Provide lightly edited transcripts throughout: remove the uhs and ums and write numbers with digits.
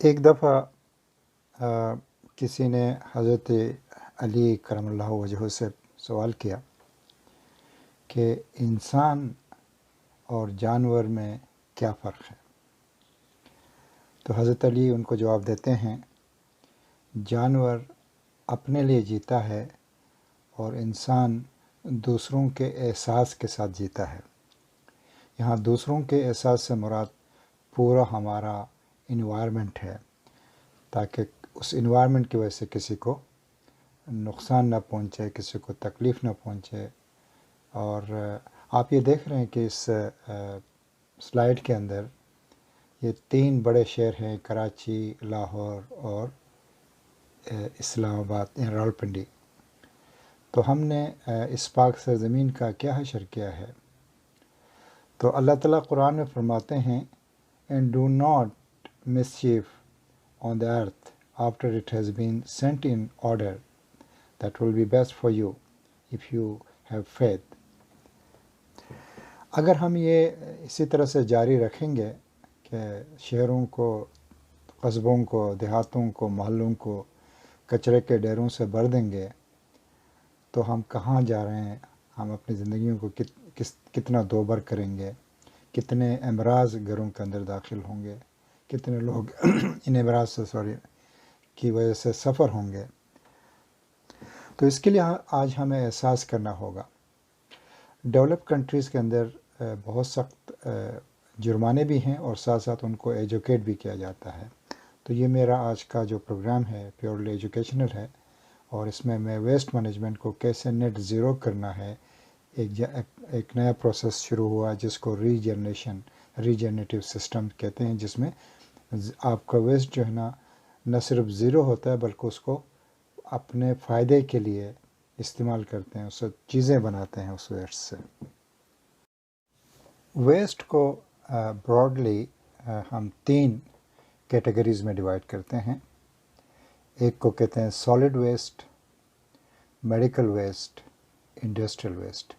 ایک دفعہ کسی نے حضرت علی کرم اللہ وجہہ سے سوال کیا کہ انسان اور جانور میں کیا فرق ہے؟ تو حضرت علی ان کو جواب دیتے ہیں، جانور اپنے لیے جیتا ہے اور انسان دوسروں کے احساس کے ساتھ جیتا ہے۔ یہاں دوسروں کے احساس سے مراد پورا ہمارا انوائرمنٹ ہے، تاکہ اس انوائرمنٹ کی وجہ سے کسی کو نقصان نہ پہنچے، کسی کو تکلیف نہ پہنچے۔ اور آپ یہ دیکھ رہے ہیں کہ اس سلائیڈ کے اندر یہ 3 بڑے شہر ہیں، کراچی، لاہور اور اسلام آباد یا راولپنڈی۔ تو ہم نے اس پاک سرزمین کا کیا حشر کیا ہے؟ تو اللہ تعالیٰ قرآن میں فرماتے ہیں، "And do not mischief on the earth after it has been sent in order. That will be best for you if you have faith." اگر ہم یہ اسی طرح سے جاری رکھیں گے کہ شہروں کو، قصبوں کو، دیہاتوں کو، محلوں کو کچرے کے ڈھیروں سے بھر دیں گے تو ہم کہاں جا رہے ہیں؟ ہم اپنی زندگیوں کو کتنا دوبر کریں گے؟ کتنے امراض گھروں کے اندر داخل ہوں گے؟ کتنے لوگ ان امراض سے کی وجہ سے سفر ہوں گے؟ تو اس کے لیے آج ہمیں احساس کرنا ہوگا۔ ڈیولپ کنٹریز کے اندر بہت سخت جرمانے بھی ہیں اور ساتھ ساتھ ان کو ایجوکیٹ بھی کیا جاتا ہے۔ تو یہ میرا آج کا جو پروگرام ہے پیورلی ایجوکیشنل ہے، اور اس میں ویسٹ مینجمنٹ کو کیسے نیٹ زیرو کرنا ہے۔ ایک نیا پروسیس شروع ہوا جس کو ریجنریٹیو سسٹم کہتے ہیں، جس میں آپ کا ویسٹ جو ہے نہ صرف زیرو ہوتا ہے بلکہ اس کو اپنے فائدے کے لیے استعمال کرتے ہیں، اس سے چیزیں بناتے ہیں اس ویسٹ سے۔ ویسٹ کو براڈلی ہم 3 کیٹیگریز میں ڈیوائڈ کرتے ہیں۔ ایک کو کہتے ہیں solid waste, medical waste, industrial waste.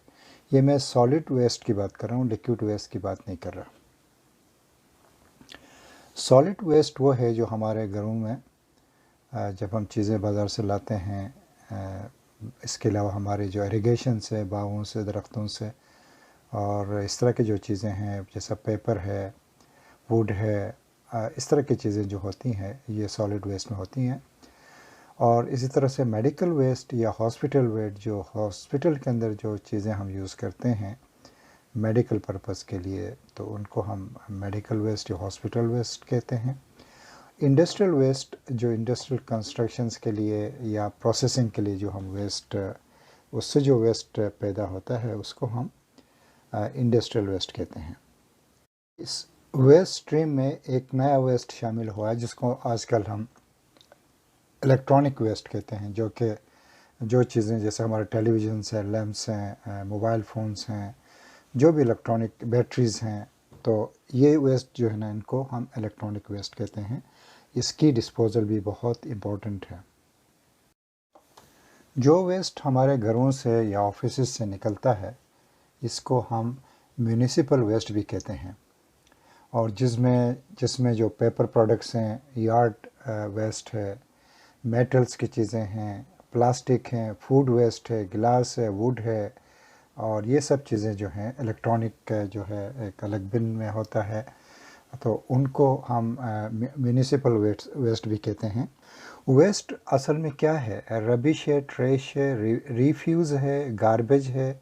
یہ میں سالڈ ویسٹ کی بات کر رہا ہوں، لیکوڈ ویسٹ کی بات نہیں کر رہا۔ سالڈ ویسٹ وہ ہے جو ہمارے گھروں میں جب ہم چیزیں بازار سے لاتے ہیں، اس کے علاوہ ہمارے جو ایریگیشن سے، باغوں سے، درختوں سے اور اس طرح کی جو چیزیں ہیں جیسا پیپر ہے، ووڈ ہے، اس طرح کی چیزیں جو ہوتی ہیں یہ سالڈ ویسٹ میں ہوتی ہیں۔ اور اسی طرح سے میڈیکل ویسٹ یا ہاسپٹل ویسٹ، جو ہاسپٹل کے اندر جو چیزیں ہم یوز کرتے ہیں میڈیکل پرپس کے لیے، تو ان کو ہم میڈیکل ویسٹ یا ہاسپٹل ویسٹ کہتے ہیں۔ انڈسٹریل ویسٹ جو انڈسٹریل کنسٹرکشنز کے لیے یا پروسیسنگ کے لیے جو ہم ویسٹ، اس سے جو ویسٹ پیدا ہوتا ہے اس کو ہم انڈسٹریل ویسٹ کہتے ہیں۔ اس ویسٹ اسٹریم میں ایک نیا ویسٹ شامل ہوا ہے جس کو آج کل ہم الیکٹرانک ویسٹ کہتے ہیں، جو کہ جو چیزیں جیسے ہمارے ٹیلی ویژنس ہیں، لیمپس ہیں، موبائل فونز ہیں، جو بھی الیکٹرانک بیٹریز ہیں، تو یہ ویسٹ جو ہے نا ان کو ہم الیکٹرانک ویسٹ کہتے ہیں۔ اس کی ڈسپوزل بھی بہت امپورٹنٹ ہے۔ جو ویسٹ ہمارے گھروں سے یا آفیسز سے نکلتا ہے اس کو ہم میونسپل ویسٹ بھی کہتے ہیں، اور جس میں جو پیپر پروڈکٹس ہیں، یارڈ ویسٹ ہے، میٹلز کی چیزیں ہیں، پلاسٹک ہیں، فوڈ ویسٹ ہے، گلاس ہے، ووڈ ہے، اور یہ سب چیزیں جو ہیں الیکٹرانک جو ہے ایک الگ بن میں ہوتا ہے، تو ان کو ہم میونسپل ویسٹ بھی کہتے ہیں۔ ویسٹ اصل میں کیا ہے؟ ربش ہے، ٹریش ہے، ریفیوز ہے، گاربیج ہے،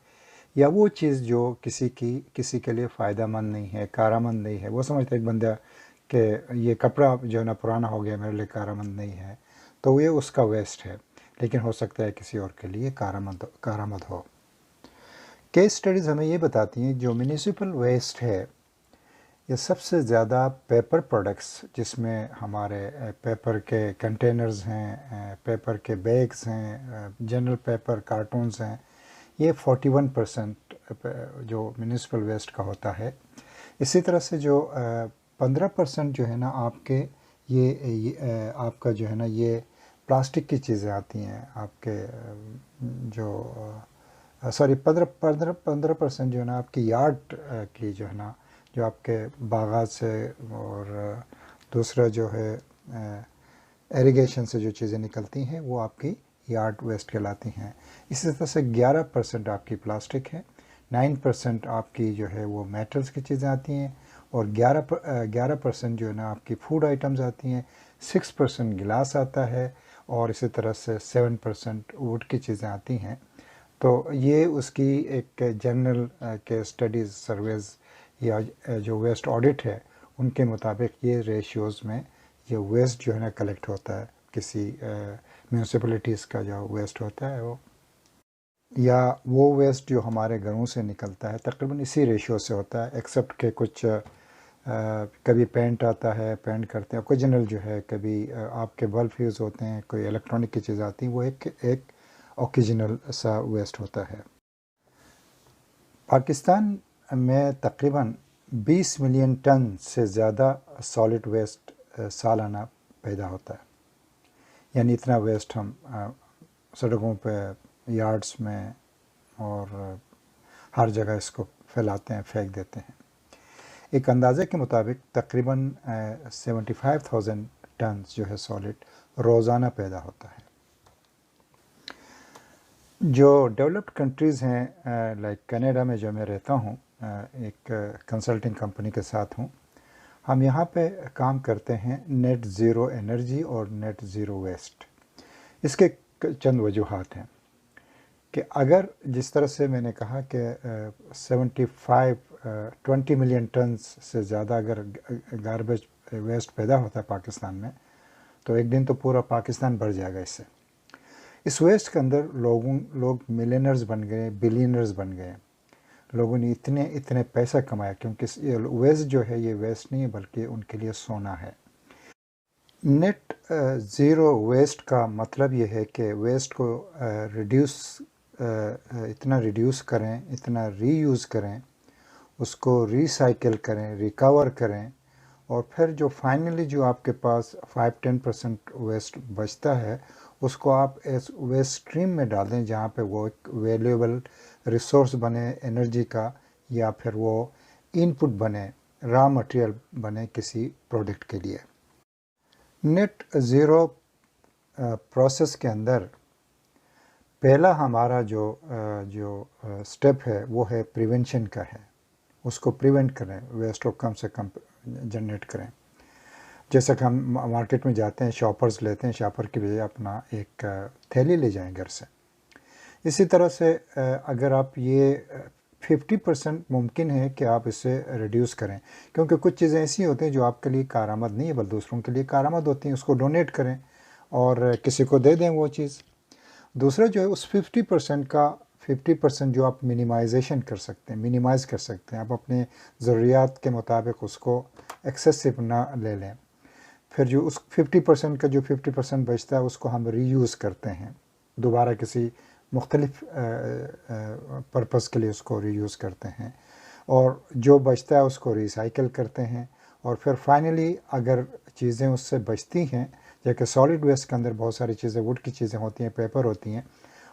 یا وہ چیز جو کسی کے لیے فائدہ مند نہیں ہے، کارآمد نہیں ہے۔ وہ سمجھتا ہے ایک بندہ کہ یہ کپڑا جو ہے نا پرانا ہو گیا، میرے لیے کارآمد نہیں ہے، تو یہ اس کا ویسٹ ہے، لیکن ہو سکتا ہے کسی اور کے لیے کارآمد ہو۔ کیس سٹڈیز ہمیں یہ بتاتی ہیں جو میونسپل ویسٹ ہے یہ سب سے زیادہ پیپر پروڈکٹس، جس میں ہمارے پیپر کے کنٹینرز ہیں، پیپر کے بیگز ہیں، جنرل پیپر کارٹونز ہیں، یہ 41% جو میونسپل ویسٹ کا ہوتا ہے۔ اسی طرح سے جو 15% جو ہے نا آپ کے آپ کا جو ہے نا یہ پلاسٹک کی چیزیں آتی ہیں، آپ کے جو 15% جو ہے نا آپ کی یارڈ کی جو ہے نا، جو آپ کے باغات سے، اور دوسرا جو ہے ایریگیشن سے جو چیزیں نکلتی ہیں وہ آپ کی یارڈ ویسٹ کہلاتی ہیں. اسی طرح سے 11% آپ کی پلاسٹک ہے, 9% آپ کی جو ہے وہ میٹلز کی چیزیں آتی ہیں, اور 11% جو ہے نا آپ کی فوڈ آئٹمز آتی ہیں, 6% گلاس آتا ہے, اور اسی طرح سے 7% ووڈ کی چیزیں آتی ہیں. تو یہ اس کی ایک جنرل کے اسٹڈیز سرویز یا جو ویسٹ آڈٹ ہے ان کے مطابق یہ ریشیوز میں یہ ویسٹ جو ہے نا کلیکٹ ہوتا ہے کسی میونسپلٹیز کا جو ویسٹ ہوتا ہے وہ, یا وہ ویسٹ جو ہمارے گھروں سے نکلتا ہے تقریباً اسی ریشیو سے ہوتا ہے, ایکسیپٹ کہ کچھ کبھی پینٹ آتا ہے, پینٹ کرتے ہیں, اوکیجنل جو ہے کبھی آپ کے بلب فیوز ہوتے ہیں, کوئی الیکٹرانک کی چیز آتی ہیں, وہ ایک اوکیجنل سا ویسٹ ہوتا ہے. پاکستان میں تقریباً 20 ملین ٹن سے زیادہ سالڈ ویسٹ سالانہ پیدا ہوتا ہے. یعنی اتنا ویسٹ ہم سڑکوں پہ, یارڈز میں اور ہر جگہ اس کو پھیلاتے ہیں, پھینک دیتے ہیں. ایک اندازے کے مطابق تقریباً 75,000 ٹنز جو ہے سالڈ روزانہ پیدا ہوتا ہے. جو ڈیولپڈ کنٹریز ہیں لائک کینیڈا میں جو میں رہتا ہوں, ایک کنسلٹنگ کمپنی کے ساتھ ہوں, ہم یہاں پہ کام کرتے ہیں نیٹ زیرو انرجی اور نیٹ زیرو ویسٹ. اس کے چند وجوہات ہیں کہ اگر جس طرح سے میں نے کہا کہ 20 ملین ٹنز سے زیادہ اگر گاربیج ویسٹ پیدا ہوتا ہے پاکستان میں, تو ایک دن تو پورا پاکستان بھر جائے گا اس سے. اس ویسٹ کے اندر لوگ ملینرز بن گئے, بلینرز بن گئے. لوگوں نے اتنے پیسہ کمایا کیونکہ یہ ویسٹ جو ہے یہ ویسٹ نہیں ہے بلکہ ان کے لیے سونا ہے. نیٹ زیرو ویسٹ کا مطلب یہ ہے کہ ویسٹ کو اتنا ریڈیوس کریں, اتنا ری یوز کریں, اس کو ریسائکل کریں, ریکور کریں, اور پھر جو فائنلی جو آپ کے پاس 5-10% ویسٹ بچتا ہے اس کو آپ ایس ویسٹ اسٹریم میں ڈال دیں, جہاں پہ وہ ایک ویلیوبل ریسورس بنے انرجی کا, یا پھر وہ ان پٹ بنے, را مٹیریل بنے کسی پروڈکٹ کے لیے. نیٹ زیرو پروسیس کے اندر پہلا ہمارا جو سٹیپ ہے وہ ہے پریونشن کا ہے. اس کو پریونٹ کریں, ویسٹ کو کم سے کم جنریٹ کریں. جیسا کہ ہم مارکیٹ میں جاتے ہیں, شاپرز لیتے ہیں, شاپر کی بجائے اپنا ایک تھیلی لے جائیں گھر سے. اسی طرح سے اگر آپ یہ 50% ممکن ہے کہ آپ اسے ریڈیوس کریں, کیونکہ کچھ چیزیں ایسی ہوتی ہیں جو آپ کے لیے کارآمد نہیں ہے بلکہ دوسروں کے لیے کارآمد ہوتی ہیں, اس کو ڈونیٹ کریں اور کسی کو دے دیں وہ چیز. دوسرا جو ہے اس 50% کا 50% جو آپ منیمائزیشن کر سکتے ہیں, منیمائز کر سکتے ہیں, آپ اپنے ضروریات کے مطابق اس کو ایکسیسو نہ لے لیں. پھر جو اس 50% کا جو 50% بچتا ہے اس کو ہم ری یوز کرتے ہیں, دوبارہ کسی مختلف پرپس کے لیے اس کو ری یوز کرتے ہیں, اور جو بچتا ہے اس کو ریسائکل کرتے ہیں. اور پھر فائنلی اگر چیزیں اس سے بچتی ہیں, جیسے سالڈ ویسٹ کے اندر بہت ساری چیزیں ووڈ کی چیزیں ہوتی ہیں, پیپر ہوتی ہیں,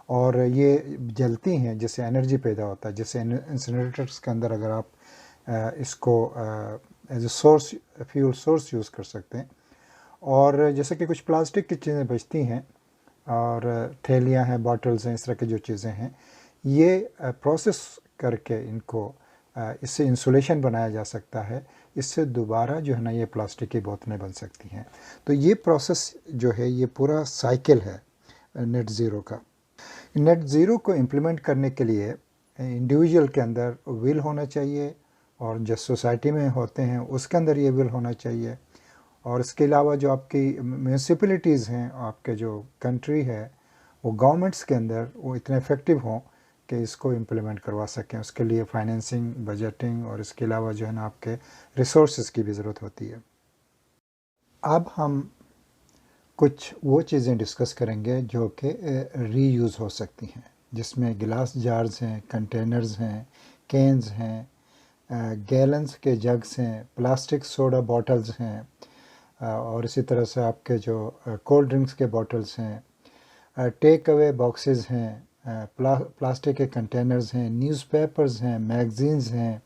اور یہ جلتی ہیں جس سے انرجی پیدا ہوتا ہے. جیسے انسنریٹرس کے اندر اگر آپ اس کو as a source, fuel source use کر سکتے ہیں. اور جیسے کہ کچھ پلاسٹک کی چیزیں بچتی ہیں, اور تھیلیاں ہیں, باٹلز ہیں, اس طرح کی جو چیزیں ہیں, یہ پروسیس کر کے ان کو اس سے انسولیشن بنایا جا سکتا ہے. اس سے دوبارہ جو ہے نا یہ پلاسٹک کی بوتلیں بن سکتی ہیں. تو یہ پروسیس جو ہے یہ پورا سائیکل ہے نیٹ زیرو کا. نیٹ زیرو کو امپلیمنٹ کرنے کے لیے انڈیویجول کے اندر ول ہونا چاہیے, اور جو سوسائٹی میں ہوتے ہیں اس کے اندر یہ ول ہونا چاہیے. اور اس کے علاوہ جو آپ کی میونسپلٹیز ہیں, آپ کے جو کنٹری ہے, وہ گورنمنٹس کے اندر وہ اتنے افیکٹو ہوں کہ اس کو امپلیمنٹ کروا سکیں. اس کے لیے فائنینسنگ, بجٹنگ, اور اس کے علاوہ جو ہے نا آپ کے ریسورسز کی بھی ضرورت ہوتی ہے. اب ہم کچھ وہ چیزیں ڈسکس کریں گے جو کہ ری یوز ہو سکتی ہیں, جس میں گلاس جارز ہیں, کنٹینرز ہیں, کینز ہیں, گیلنز کے جگز ہیں, پلاسٹک سوڈا باٹلز ہیں, اور اسی طرح سے آپ کے جو کولڈ ڈرنکس کے باٹلز ہیں, ٹیک اوے باکسز ہیں, پلاسٹک کے کنٹینرز ہیں, نیوز پیپرز ہیں, میگزینز ہیں,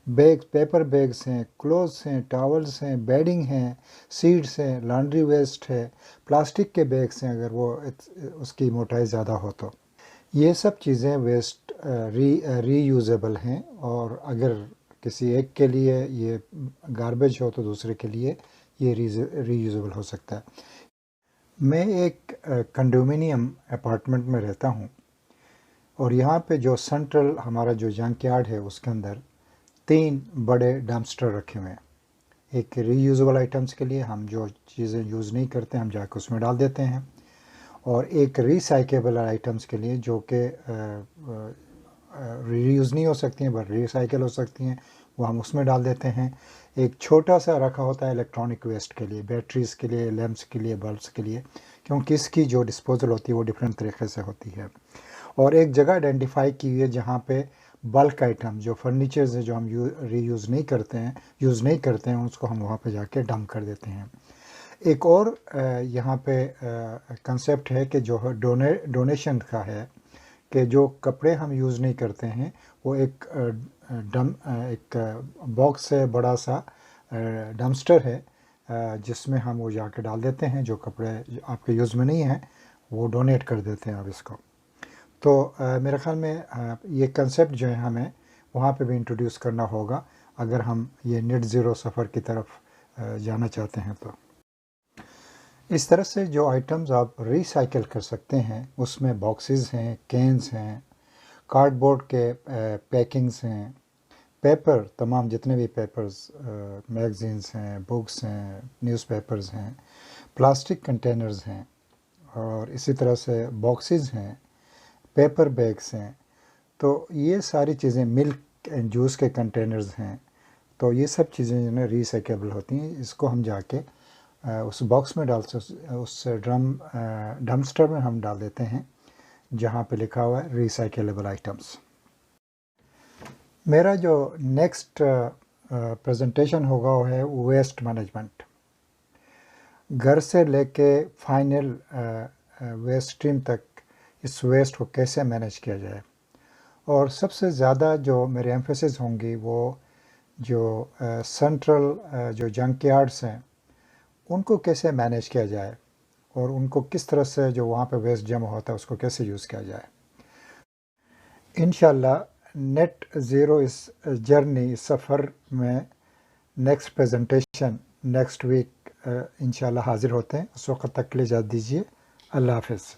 بیگ پیپر بیگس ہیں، کلوتھس ہیں، ٹاولس ہیں، بیڈنگ ہیں، سیڈس ہیں، لانڈری ویسٹ ہے، پلاسٹک کے بیگس ہیں اگر وہ اس کی موٹائی زیادہ ہو تو یہ سب چیزیں ویسٹ ری یوزیبل ہیں، اور اگر کسی ایک کے لیے یہ گاربیج ہو تو دوسرے کے لیے یہ ری یوزیبل ہو سکتا ہے۔ میں ایک کنڈومینیم اپارٹمنٹ میں رہتا ہوں، اور یہاں پہ جو سینٹرل ہمارا جو جنک یارڈ ہے اس کے اندر 3 بڑے ڈمپسٹر رکھے ہوئے ہیں۔ ایک ری یوزیبل آئٹمس کے لیے، ہم جو چیزیں یوز نہیں کرتے ہم جا کے اس میں ڈال دیتے ہیں، اور ایک ری سائیکلیبل آئٹمس کے لیے جو کہ ری یوز نہیں ہو سکتی ہیں بٹ ری سائیکل ہو سکتی ہیں، وہ ہم اس میں ڈال دیتے ہیں۔ ایک چھوٹا سا رکھا ہوتا ہے الیکٹرانک ویسٹ کے لیے، بیٹریز کے لیے، لیمپس کے لیے، بلبس کے لیے، کیونکہ اس کی جو ڈسپوزل ہوتی ہے وہ ڈفرینٹ طریقے سے ہوتی ہے۔ اور ایک جگہ آئیڈینٹیفائی کی ہوئی ہے جہاں پہ بلک آئٹم جو فرنیچرز ہیں جو ہم ری یوز نہیں کرتے ہیں اس کو ہم وہاں پہ جا کے ڈمپ کر دیتے ہیں۔ ایک اور یہاں پہ کنسیپٹ ہے کہ جو ڈونیشن کا ہے، کہ جو کپڑے ہم یوز نہیں کرتے ہیں وہ ایک باکس ہے، بڑا سا ڈمپسٹر ہے، جس میں ہم وہ جا کے ڈال دیتے ہیں۔ جو کپڑے آپ کے یوز میں نہیں ہیں وہ ڈونیٹ کر دیتے ہیں آپ اس کو۔ تو میرے خیال میں یہ کنسیپٹ جو ہے ہمیں وہاں پہ بھی انٹروڈیوس کرنا ہوگا اگر ہم یہ نیٹ زیرو سفر کی طرف جانا چاہتے ہیں تو۔ اس طرح سے جو آئٹمز آپ ری سائیکل کر سکتے ہیں اس میں باکسز ہیں، کینز ہیں، کارڈ بورڈ کے پیکنگز ہیں، پیپر، تمام جتنے بھی پیپرز، میگزینز ہیں، بکس ہیں، نیوز پیپرز ہیں، پلاسٹک کنٹینرز ہیں، اور اسی طرح سے باکسز ہیں، پیپر بیگس ہیں۔ تو یہ ساری چیزیں، ملک اینڈ جوس کے کنٹینرز ہیں، تو یہ سب چیزیں جو ہے ری سائیکلیبل ہوتی ہیں۔ اس کو ہم جا کے اس باکس میں اس ڈمپسٹر میں ہم ڈال دیتے ہیں جہاں پہ لکھا ہوا ہے ری سائیکلیبل آئٹمس۔ میرا جو نیکسٹ پریزنٹیشن ہوگا وہ ہے ویسٹ مینجمنٹ، گھر سے لے کے فائنل ویسٹ اسٹریم تک اس ویسٹ کو کیسے مینیج کیا جائے، اور سب سے زیادہ جو میرے ایمفیسس ہوں گی وہ جو سینٹرل جو جنک یارڈس ہیں ان کو کیسے مینیج کیا جائے، اور ان کو کس طرح سے جو وہاں پہ ویسٹ جمع ہوتا ہے اس کو کیسے یوز کیا جائے۔ انشاءاللہ نیٹ زیرو اس جرنی، اس سفر میں نیکسٹ پریزنٹیشن نیکسٹ ویک انشاءاللہ حاضر ہوتے ہیں۔ اس وقت تک کے لیے اجازت دیجیے، اللہ حافظ۔